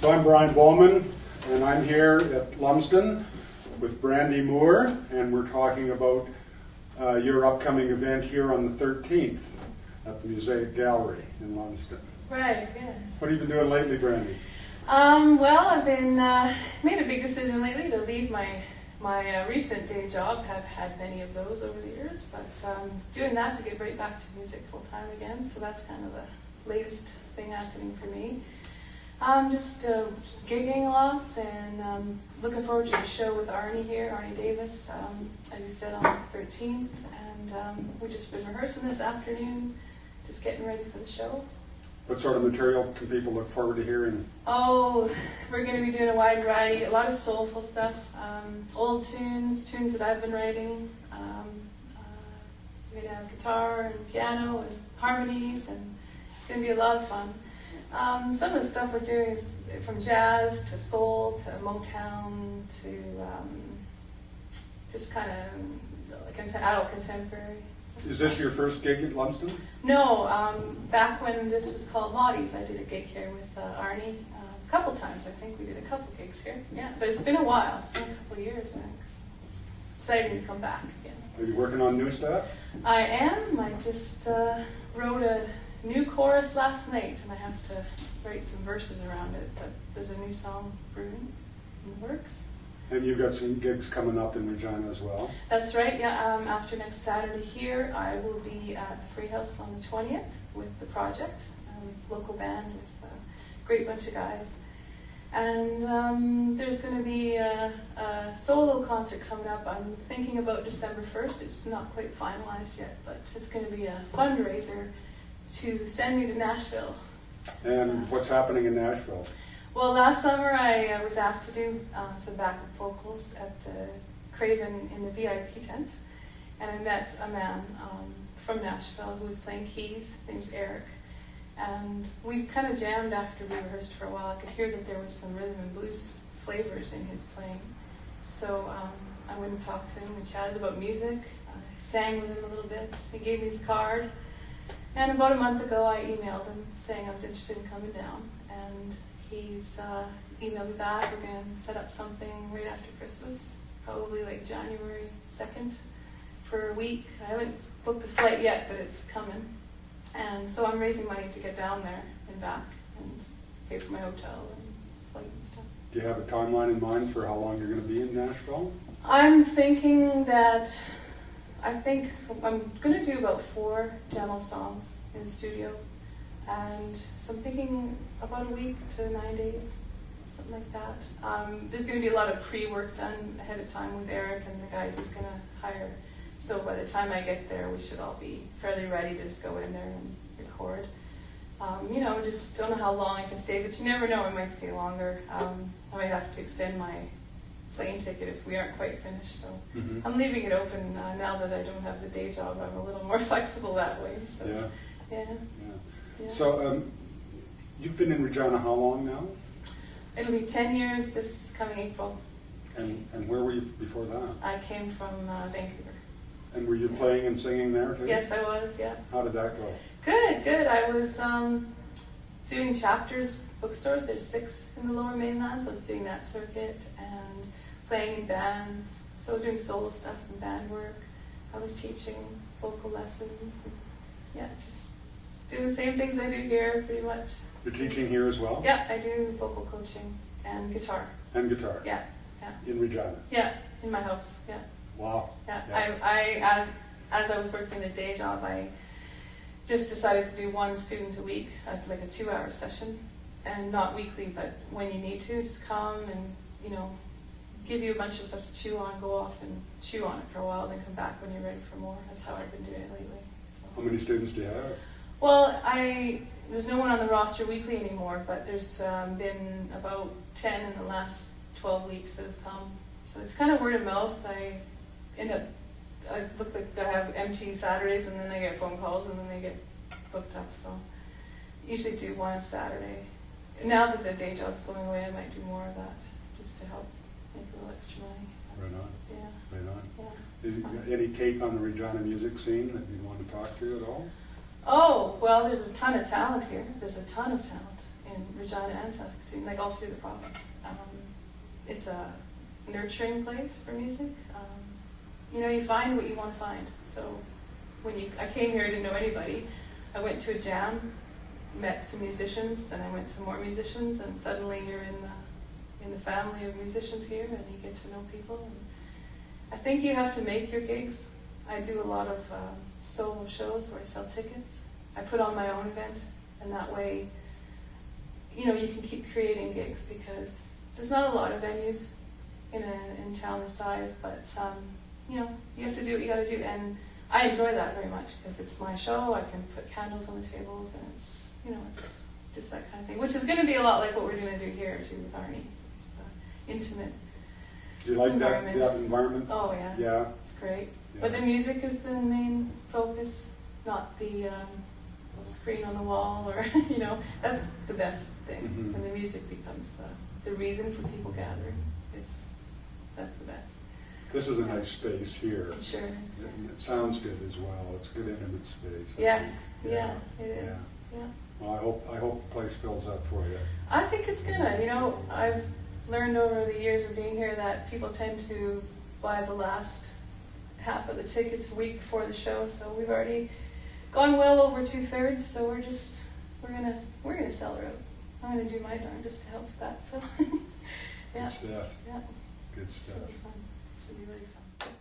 So I'm Brian Bowman, and I'm here at Lumsden with Brandy Moore, and we're talking about your upcoming event here on the 13th at the Muziek Gallery in Lumsden. Right, yes. What have you been doing lately, Brandy? Well, I've been made a big decision lately to leave my recent day job. Have had many of those over the years, but doing that to get right back to music full time again. So that's kind of the latest thing happening for me. Just gigging lots and looking forward to the show with Arnie here, Arnie Davis, as you said, on the 13th. And we've just been rehearsing this afternoon, just getting ready for the show. What sort of material can people look forward to hearing? Oh, we're going to be doing a wide variety, a lot of soulful stuff, old tunes that I've been writing. We're going to have guitar and piano and harmonies, and it's going to be a lot of fun. Some of the stuff we're doing is from jazz to soul to Motown to just kind of adult contemporary. Is this your first gig at Lumsden? No, back when this was called Lottie's, I did a gig here with Arnie a couple times. I think we did a couple gigs here. Yeah, but it's been a while. It's been a couple of years now. It's exciting to come back again. Are you working on new stuff? I am. I just wrote a new chorus last night, and I have to write some verses around it. But there's a new song brewing in the works. And you've got some gigs coming up in Regina as well. That's right, yeah. After next Saturday here, I will be at the Free House on the 20th with The Project, local band with a great bunch of guys. And there's going to be a solo concert coming up. I'm thinking about December 1st. It's not quite finalized yet, but it's going to be a fundraiser to send me to Nashville. And what's happening in Nashville? Well, last summer I was asked to do some backup vocals at the Craven in the VIP tent, and I met a man from Nashville who was playing keys. His name's Eric, and we kind of jammed after we rehearsed for a while. I could hear that there was some rhythm and blues flavors in his playing, so I went and talked to him and chatted about music. I sang with him a little bit. He gave me his card, and about a month ago I emailed him saying I was interested in coming down, and he's emailed me back. We're going to set up something right after Christmas, probably like January 2nd for a week. I haven't booked the flight yet, but it's coming. And so I'm raising money to get down there and back and pay for my hotel and flight and stuff. Do you have a timeline in mind for how long you're going to be in Nashville? I'm thinking that I'm going to do about 4 demo songs in the studio. And so I'm thinking about a week to 9 days, something like that. There's going to be a lot of pre-work done ahead of time with Eric and the guys he's going to hire. So by the time I get there, we should all be fairly ready to just go in there and record. Just don't know how long I can stay, but you never know, I might stay longer. I might have to extend my plane ticket if we aren't quite finished. So I'm leaving it open now that I don't have the day job. I'm a little more flexible that way. So yeah. So, you've been in Regina how long now? It'll be 10 years this coming April. And where were you before that? I came from Vancouver. And were you playing and singing there too? Yes, I was, yeah. How did that go? Good. I was doing chapters, bookstores. There's 6 in the Lower Mainland, so I was doing that circuit and playing in bands. So I was doing solo stuff and band work. I was teaching vocal lessons. And, just doing the same things I do here, pretty much. You're teaching here as well? Yeah, I do vocal coaching and guitar. And guitar? Yeah. In Regina? Yeah, in my house, yeah. Wow. Yeah. As I was working the day job, I just decided to do 1 student a week, like a 2-hour session, and not weekly, but when you need to, just come and, give you a bunch of stuff to chew on, go off and chew on it for a while, then come back when you're ready for more. That's how I've been doing it lately. So. How many students do you have? Well, there's no one on the roster weekly anymore, but there's been about 10 in the last 12 weeks that have come. So it's kind of word of mouth. I look like I have empty Saturdays, and then I get phone calls, and then they get booked up. So usually do 1 Saturday. Now that the day job's going away, I might do more of that just to help make a little extra money. Right on. Yeah. Right on. Yeah. Is any take on the Regina music scene that you want to talk to at all? Oh, well, there's a ton of talent here. There's a ton of talent in Regina and Saskatoon, like all through the province. It's a nurturing place for music. You find what you want to find. So I came here, I didn't know anybody. I went to a jam, met some musicians, then I went to some more musicians, and suddenly you're in the family of musicians here, and you get to know people. And I think you have to make your gigs. I do a lot of solo shows where I sell tickets. I put on my own event, and that way, you can keep creating gigs, because there's not a lot of venues in town this size, but you have to do what you got to do, and I enjoy that very much because it's my show. I can put candles on the tables, and it's just that kind of thing, which is going to be a lot like what we're going to do here too with Arnie. It's intimate. Do you like that environment. environment? Oh yeah. Yeah. It's great. Yeah. But the music is the main focus, not the little screen on the wall, or that's the best thing. Mm-hmm. When the music becomes the reason for people gathering, that's the best. This is a nice space here. It sure is. It sounds good as well. It's a good intimate space. Yes. Yeah. Yeah, it is. Yeah. Well, I hope the place fills up for you. I think it's gonna. I've learned over the years of being here that people tend to buy the last half of the tickets a week before the show, so we've already gone well over 2/3. So we're gonna sell her out. I'm gonna do my darndest to help with that. So yeah. Good stuff. Yeah. Good stuff. Should be fun. Should be really fun.